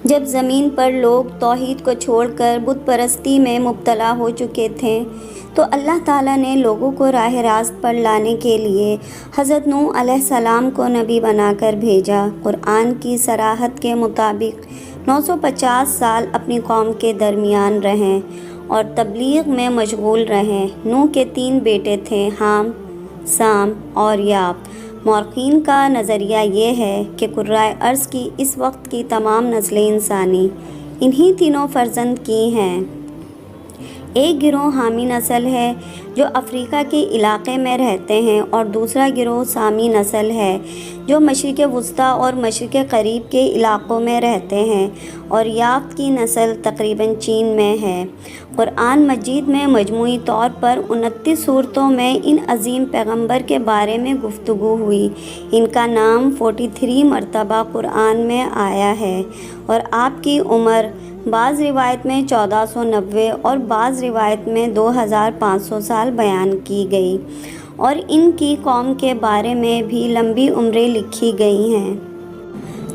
جب زمین پر لوگ توحید کو چھوڑ کر بت پرستی میں مبتلا ہو چکے تھے تو اللہ تعالیٰ نے لوگوں کو راہ راست پر لانے کے لیے حضرت نوح علیہ السلام کو نبی بنا کر بھیجا۔ قرآن کی صراحت کے مطابق 950 سال اپنی قوم کے درمیان رہیں اور تبلیغ میں مشغول رہیں۔ نوح کے 3 بیٹے تھے، حام، سام اور یاف۔ مورخین کا نظریہ یہ ہے کہ کرۂ ارض کی اس وقت کی تمام نسلیں انسانی انہی تینوں فرزند کی ہیں۔ ایک گروہ حامی نسل ہے جو افریقہ کے علاقے میں رہتے ہیں اور دوسرا گروہ سامی نسل ہے جو مشرق وسطیٰ اور مشرق قریب کے علاقوں میں رہتے ہیں، اور یافت کی نسل تقریباً چین میں ہے۔ قرآن مجید میں مجموعی طور پر 29 صورتوں میں ان عظیم پیغمبر کے بارے میں گفتگو ہوئی۔ ان کا نام 43 مرتبہ قرآن میں آیا ہے اور آپ کی عمر بعض روایت میں 1490 اور بعض روایت میں 2500 سال بیان کی گئی، اور ان کی قوم کے بارے میں بھی لمبی عمریں لکھی گئی ہیں۔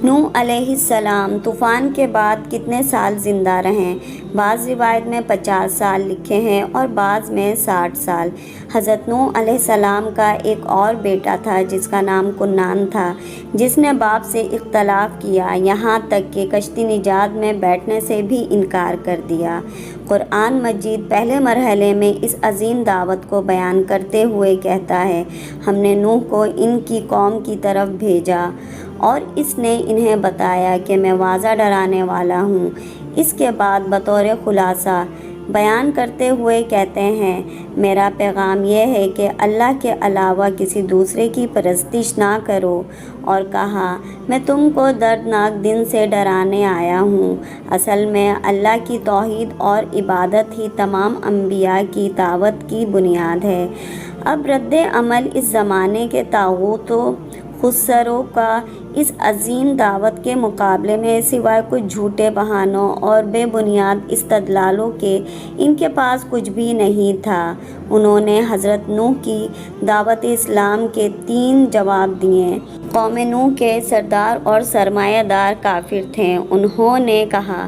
نوح علیہ السلام طوفان کے بعد کتنے سال زندہ رہیں؟ بعض روایت میں 50 سال لکھے ہیں اور بعض میں 60 سال۔ حضرت نوح علیہ السلام کا ایک اور بیٹا تھا جس کا نام کنعان تھا، جس نے باپ سے اختلاف کیا، یہاں تک کہ کشتی نجات میں بیٹھنے سے بھی انکار کر دیا۔ قرآن مجید پہلے مرحلے میں اس عظیم دعوت کو بیان کرتے ہوئے کہتا ہے، ہم نے نوح کو ان کی قوم کی طرف بھیجا اور اس نے انہیں بتایا کہ میں واضح ڈرانے والا ہوں۔ اس کے بعد بطور خلاصہ بیان کرتے ہوئے کہتے ہیں، میرا پیغام یہ ہے کہ اللہ کے علاوہ کسی دوسرے کی پرستش نہ کرو، اور کہا میں تم کو دردناک دن سے ڈرانے آیا ہوں۔ اصل میں اللہ کی توحید اور عبادت ہی تمام انبیاء کی دعوت کی بنیاد ہے۔ اب رد عمل اس زمانے کے طاغوت و خسروں کا اس عظیم دعوت کے مقابلے میں سوائے کچھ جھوٹے بہانوں اور بے بنیاد استدلالوں کے ان کے پاس کچھ بھی نہیں تھا۔ انہوں نے حضرت نوح کی دعوت اسلام کے 3 جواب دیے۔ قوم نوح کے سردار اور سرمایہ دار کافر تھے۔ انہوں نے کہا،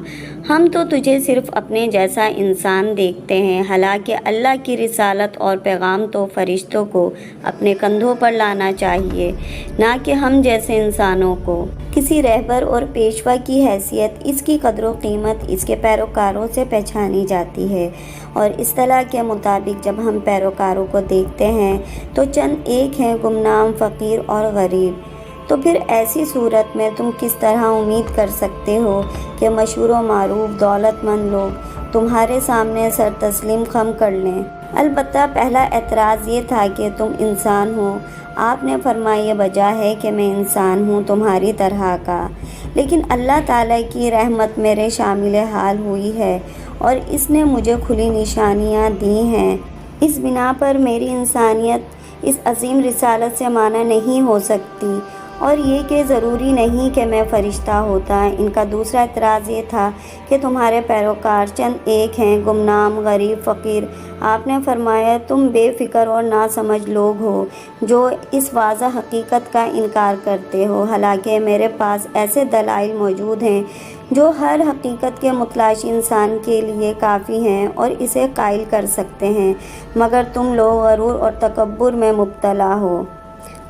ہم تو تجھے صرف اپنے جیسا انسان دیکھتے ہیں، حالانکہ اللہ کی رسالت اور پیغام تو فرشتوں کو اپنے کندھوں پر لانا چاہیے، نہ کہ ہم جیسے انسانوں کو۔ کسی رہبر اور پیشوا کی حیثیت اس کی قدر و قیمت اس کے پیروکاروں سے پہچانی جاتی ہے، اور اصطلاح کے مطابق جب ہم پیروکاروں کو دیکھتے ہیں تو چند ایک ہیں، گمنام، فقیر اور غریب۔ تو پھر ایسی صورت میں تم کس طرح امید کر سکتے ہو کہ مشہور و معروف دولت مند لوگ تمہارے سامنے سر تسلیم خم کر لیں؟ البتہ پہلا اعتراض یہ تھا کہ تم انسان ہو۔ آپ نے فرمایا، یہ وجہ ہے کہ میں انسان ہوں تمہاری طرح کا، لیکن اللہ تعالیٰ کی رحمت میرے شامل حال ہوئی ہے اور اس نے مجھے کھلی نشانیاں دی ہیں۔ اس بنا پر میری انسانیت اس عظیم رسالت سے مانع نہیں ہو سکتی، اور یہ کہ ضروری نہیں کہ میں فرشتہ ہوتا۔ ان کا دوسرا اعتراض یہ تھا کہ تمہارے پیروکار چند ایک ہیں، گمنام، غریب، فقیر۔ آپ نے فرمایا، تم بے فکر اور ناسمجھ لوگ ہو جو اس واضح حقیقت کا انکار کرتے ہو، حالانکہ میرے پاس ایسے دلائل موجود ہیں جو ہر حقیقت کے متلاشی انسان کے لیے کافی ہیں اور اسے قائل کر سکتے ہیں، مگر تم لوگ غرور اور تکبر میں مبتلا ہو۔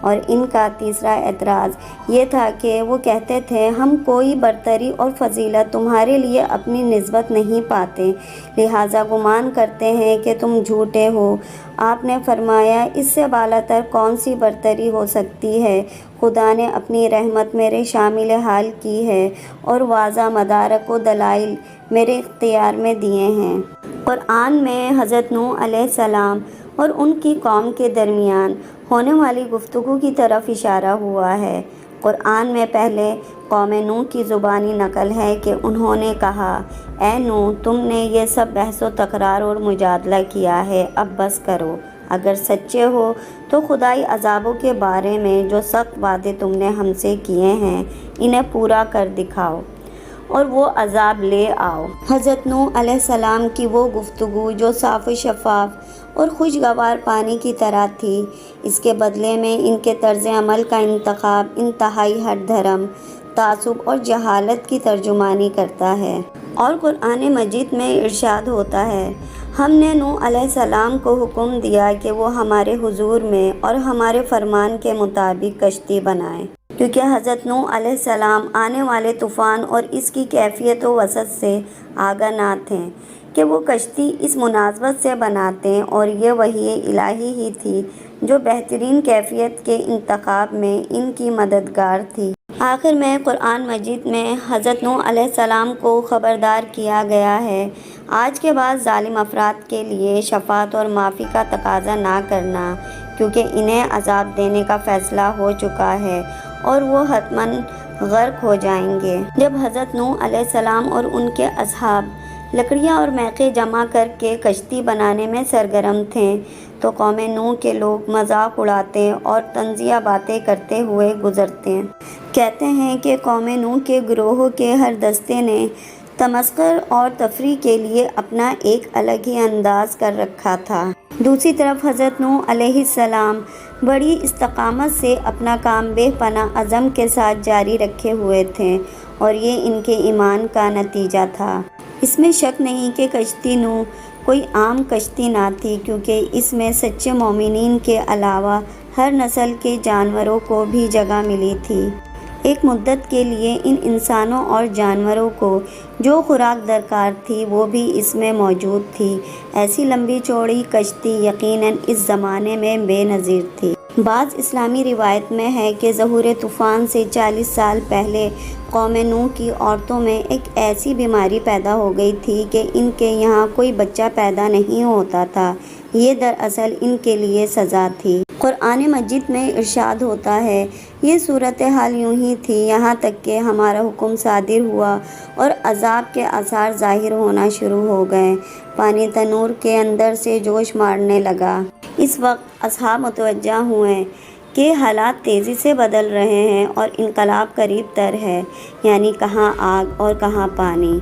اور ان کا تیسرا اعتراض یہ تھا کہ وہ کہتے تھے، ہم کوئی برتری اور فضیلت تمہارے لیے اپنی نسبت نہیں پاتے، لہٰذا گمان کرتے ہیں کہ تم جھوٹے ہو۔ آپ نے فرمایا، اس سے بالاتر کون سی برتری ہو سکتی ہے؟ خدا نے اپنی رحمت میرے شامل حال کی ہے اور واضح مدارک و دلائل میرے اختیار میں دیے ہیں۔ قرآن میں حضرت نوح علیہ السلام اور ان کی قوم کے درمیان ہونے والی گفتگو کی طرف اشارہ ہوا ہے۔ قرآن میں پہلے قوم نوح کی زبانی نقل ہے کہ انہوں نے کہا، اے نوح، تم نے یہ سب بحث و تکرار اور مجادلہ کیا ہے، اب بس کرو۔ اگر سچے ہو تو خدائی عذابوں کے بارے میں جو سخت وعدے تم نے ہم سے کیے ہیں انہیں پورا کر دکھاؤ اور وہ عذاب لے آؤ۔ حضرت نوح علیہ السلام کی وہ گفتگو جو صاف و شفاف اور خوشگوار پانی کی طرح تھی، اس کے بدلے میں ان کے طرز عمل کا انتخاب انتہائی ہٹ دھرم، تعصب اور جہالت کی ترجمانی کرتا ہے۔ اور قرآن مجید میں ارشاد ہوتا ہے، ہم نے نوح علیہ السلام کو حکم دیا کہ وہ ہمارے حضور میں اور ہمارے فرمان کے مطابق کشتی بنائیں، کیونکہ حضرت نوح علیہ السلام آنے والے طوفان اور اس کی کیفیت و وسعت سے آگاہ نہ تھے کہ وہ کشتی اس مناسبت سے بناتے، اور یہ وحی الہی ہی تھی جو بہترین کیفیت کے انتخاب میں ان کی مددگار تھی۔ آخر میں قرآن مجید میں حضرت نوح علیہ السلام کو خبردار کیا گیا ہے، آج کے بعد ظالم افراد کے لیے شفاعت اور معافی کا تقاضا نہ کرنا، کیونکہ انہیں عذاب دینے کا فیصلہ ہو چکا ہے اور وہ حتماً غرق ہو جائیں گے۔ جب حضرت نوح علیہ السلام اور ان کے اصحاب لکڑیاں اور میخیں جمع کر کے کشتی بنانے میں سرگرم تھے تو قوم نوح کے لوگ مذاق اڑاتے اور طنزیہ باتیں کرتے ہوئے گزرتے۔ کہتے ہیں کہ قوم نوح کے گروہ کے ہر دستے نے تمسخر اور تفریح کے لیے اپنا ایک الگ ہی انداز کر رکھا تھا۔ دوسری طرف حضرت نوح علیہ السلام بڑی استقامت سے اپنا کام بے پناہ عزم کے ساتھ جاری رکھے ہوئے تھے، اور یہ ان کے ایمان کا نتیجہ تھا۔ اس میں شک نہیں کہ کشتی نوح کوئی عام کشتی نہ تھی، کیونکہ اس میں سچے مومنین کے علاوہ ہر نسل کے جانوروں کو بھی جگہ ملی تھی۔ ایک مدت کے لیے ان انسانوں اور جانوروں کو جو خوراک درکار تھی وہ بھی اس میں موجود تھی۔ ایسی لمبی چوڑی کشتی یقیناً اس زمانے میں بے نظیر تھی۔ بعض اسلامی روایت میں ہے کہ ظہور طوفان سے 40 سال پہلے قوم نوح کی عورتوں میں ایک ایسی بیماری پیدا ہو گئی تھی کہ ان کے یہاں کوئی بچہ پیدا نہیں ہوتا تھا۔ یہ دراصل ان کے لیے سزا تھی۔ قرآن مجید میں ارشاد ہوتا ہے، یہ صورتحال یوں ہی تھی یہاں تک کہ ہمارا حکم صادر ہوا اور عذاب کے آثار ظاہر ہونا شروع ہو گئے۔ پانی تنور کے اندر سے جوش مارنے لگا۔ اس وقت اصحاب متوجہ ہوئے کہ حالات تیزی سے بدل رہے ہیں اور انقلاب قریب تر ہے، یعنی کہاں آگ اور کہاں پانی۔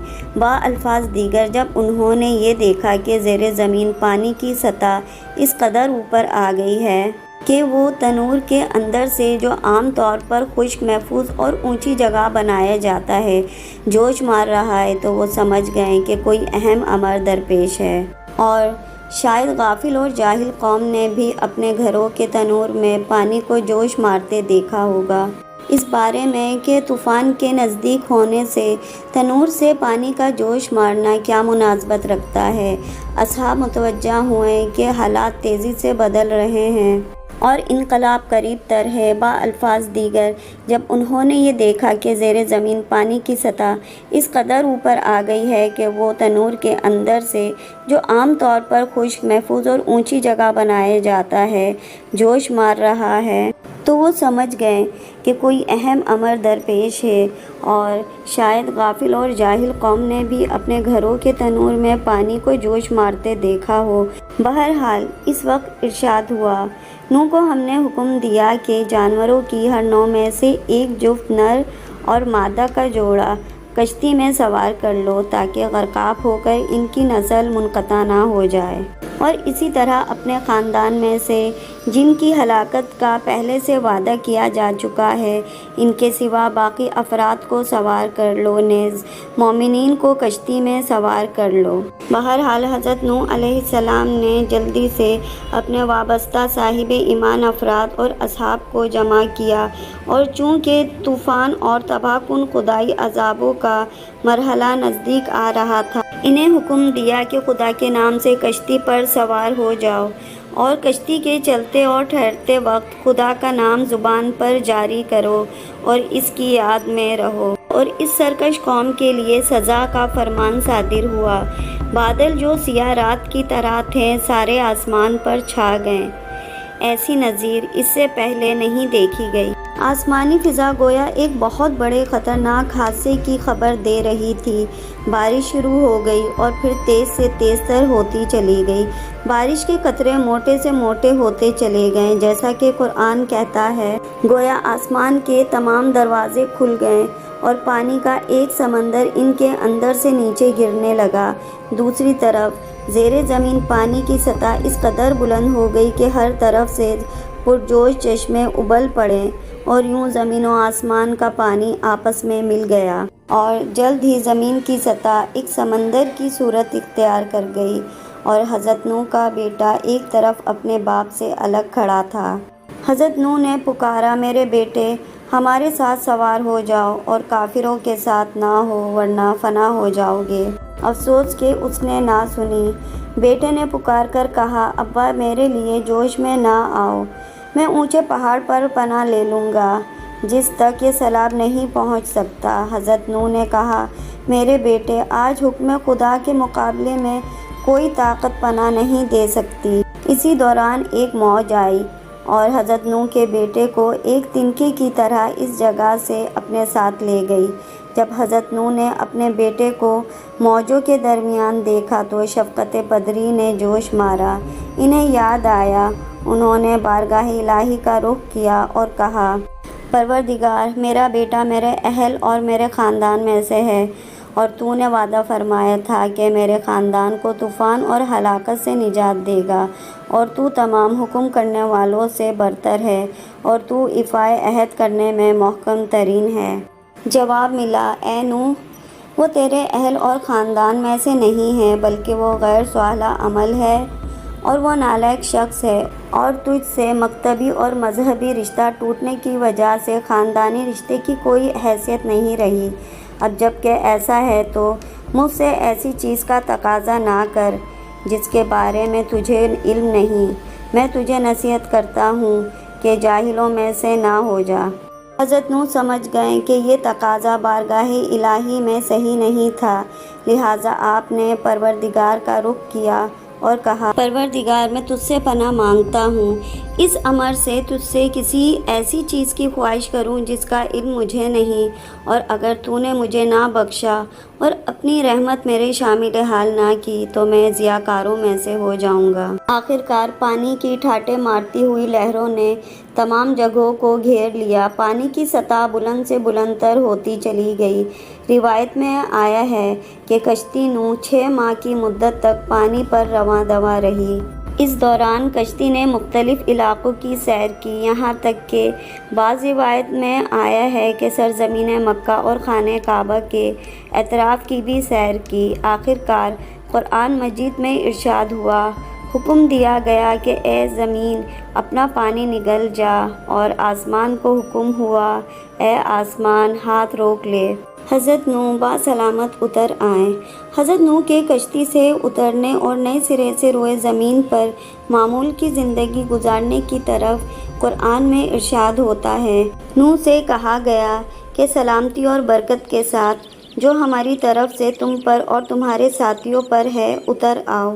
الفاظ دیگر جب انہوں نے یہ دیکھا کہ زیر زمین پانی کی سطح اس قدر اوپر آ گئی ہے کہ وہ تنور کے اندر سے جو عام طور پر خشک، محفوظ اور اونچی جگہ بنایا جاتا ہے جوش مار رہا ہے، تو وہ سمجھ گئے کہ کوئی اہم امر درپیش ہے۔ اور شاید غافل اور جاہل قوم نے بھی اپنے گھروں کے تنور میں پانی کو جوش مارتے دیکھا ہوگا۔ اس بارے میں کہ طوفان کے نزدیک ہونے سے تنور سے پانی کا جوش مارنا کیا مناسبت رکھتا ہے، اصحاب متوجہ ہوئے کہ حالات تیزی سے بدل رہے ہیں اور انقلاب قریب تر ہے۔ الفاظ دیگر جب انہوں نے یہ دیکھا کہ زیر زمین پانی کی سطح اس قدر اوپر آ گئی ہے کہ وہ تنور کے اندر سے جو عام طور پر خشک، محفوظ اور اونچی جگہ بنایا جاتا ہے جوش مار رہا ہے، تو وہ سمجھ گئے کہ کوئی اہم امر درپیش ہے۔ اور شاید غافل اور جاہل قوم نے بھی اپنے گھروں کے تنور میں پانی کو جوش مارتے دیکھا ہو۔ بہرحال اس وقت ارشاد ہوا، نوح کو ہم نے حکم دیا کہ جانوروں کی ہر نوع میں سے ایک جفت نر اور مادہ کا جوڑا کشتی میں سوار کر لو تاکہ غرقاب ہو کر ان کی نسل منقطع نہ ہو جائے، اور اسی طرح اپنے خاندان میں سے جن کی ہلاکت کا پہلے سے وعدہ کیا جا چکا ہے ان کے سوا باقی افراد کو سوار کر لو، نیز مومنین کو کشتی میں سوار کر لو۔ بہرحال حضرت نوح علیہ السلام نے جلدی سے اپنے وابستہ صاحب ایمان افراد اور اصحاب کو جمع کیا، اور چونکہ طوفان اور تباہ کن خدائی عذابوں کا مرحلہ نزدیک آ رہا تھا، انہیں حکم دیا کہ خدا کے نام سے کشتی پر سوار ہو جاؤ، اور کشتی کے چلتے اور ٹھہرتے وقت خدا کا نام زبان پر جاری کرو اور اس کی یاد میں رہو۔ اور اس سرکش قوم کے لیے سزا کا فرمان صادر ہوا۔ بادل جو سیاہ رات کی طرح تھے سارے آسمان پر چھا گئے۔ ایسی نظیر اس سے پہلے نہیں دیکھی گئی۔ آسمانی فضا گویا ایک بہت بڑے خطرناک حادثے کی خبر دے رہی تھی۔ بارش شروع ہو گئی اور پھر تیز سے تیز تر ہوتی چلی گئی۔ بارش کے قطرے موٹے سے موٹے ہوتے چلے گئے، جیسا کہ قرآن کہتا ہے، گویا آسمان کے تمام دروازے کھل گئے اور پانی کا ایک سمندر ان کے اندر سے نیچے گرنے لگا۔ دوسری طرف زیر زمین پانی کی سطح اس قدر بلند ہو گئی کہ ہر طرف سے پرجوش چشمے ابل پڑے اور یوں زمین و آسمان کا پانی آپس میں مل گیا اور جلد ہی زمین کی سطح ایک سمندر کی صورت اختیار کر گئی اور حضرت نوح کا بیٹا ایک طرف اپنے باپ سے الگ کھڑا تھا۔ حضرت نوح نے پکارا، میرے بیٹے ہمارے ساتھ سوار ہو جاؤ اور کافروں کے ساتھ نہ ہو ورنہ فنا ہو جاؤ گے۔ افسوس کہ اس نے نہ سنی۔ بیٹے نے پکار کر کہا، ابا میرے لیے جوش میں نہ آؤ، میں اونچے پہاڑ پر پناہ لے لوں گا جس تک یہ سیلاب نہیں پہنچ سکتا۔ حضرت نوح نے کہا، میرے بیٹے آج حکم خدا کے مقابلے میں کوئی طاقت پناہ نہیں دے سکتی۔ اسی دوران ایک موج آئی اور حضرت نوح کے بیٹے کو ایک تنکے کی طرح اس جگہ سے اپنے ساتھ لے گئی۔ جب حضرت نوح نے اپنے بیٹے کو موجوں کے درمیان دیکھا تو شفقت پدری نے جوش مارا، انہیں یاد آیا۔ انہوں نے بارگاہ الہی کا رخ کیا اور کہا، پروردگار، میرا بیٹا میرے اہل اور میرے خاندان میں سے ہے اور تو نے وعدہ فرمایا تھا کہ میرے خاندان کو طوفان اور ہلاکت سے نجات دے گا، اور تو تمام حکم کرنے والوں سے برتر ہے اور تو ایفائے عہد کرنے میں محکم ترین ہے۔ جواب ملا، اے نوح، وہ تیرے اہل اور خاندان میں سے نہیں ہے بلکہ وہ غیر صالح عمل ہے اور وہ نالائق شخص ہے، اور تجھ سے مکتبی اور مذہبی رشتہ ٹوٹنے کی وجہ سے خاندانی رشتے کی کوئی حیثیت نہیں رہی۔ اب جب کہ ایسا ہے تو مجھ سے ایسی چیز کا تقاضا نہ کر جس کے بارے میں تجھے علم نہیں۔ میں تجھے نصیحت کرتا ہوں کہ جاہلوں میں سے نہ ہو جا۔ حضرت نوح سمجھ گئے کہ یہ تقاضا بارگاہ الہی میں صحیح نہیں تھا، لہٰذا آپ نے پروردگار کا رخ کیا اور کہا، پروردگار میں تجھ سے پناہ مانگتا ہوں اس امر سے تجھ سے کسی ایسی چیز کی خواہش کروں جس کا علم مجھے نہیں، اور اگر تو نے مجھے نہ بخشا اور اپنی رحمت میرے شامل حال نہ کی تو میں ضیاءکاروں میں سے ہو جاؤں گا۔ آخرکار پانی کی ٹھاٹھیں مارتی ہوئی لہروں نے تمام جگہوں کو گھیر لیا، پانی کی سطح بلند سے بلند تر ہوتی چلی گئی۔ روایت میں آیا ہے کہ کشتی نوح 6 ماہ کی مدت تک پانی پر رواں دواں رہی۔ اس دوران کشتی نے مختلف علاقوں کی سیر کی، یہاں تک کہ بعض روایت میں آیا ہے کہ سرزمین مکہ اور خانہ کعبہ کے اطراف کی بھی سیر کی۔ آخرکار قرآن مجید میں ارشاد ہوا، حکم دیا گیا کہ اے زمین اپنا پانی نگل جا، اور آسمان کو حکم ہوا، اے آسمان ہاتھ روک لے۔ حضرت نوح باسلامت اتر آئے۔ حضرت نوح کے کشتی سے اترنے اور نئے سرے سے روئے زمین پر معمول کی زندگی گزارنے کی طرف قرآن میں ارشاد ہوتا ہے، نوح سے کہا گیا کہ سلامتی اور برکت کے ساتھ جو ہماری طرف سے تم پر اور تمہارے ساتھیوں پر ہے اتر آؤ۔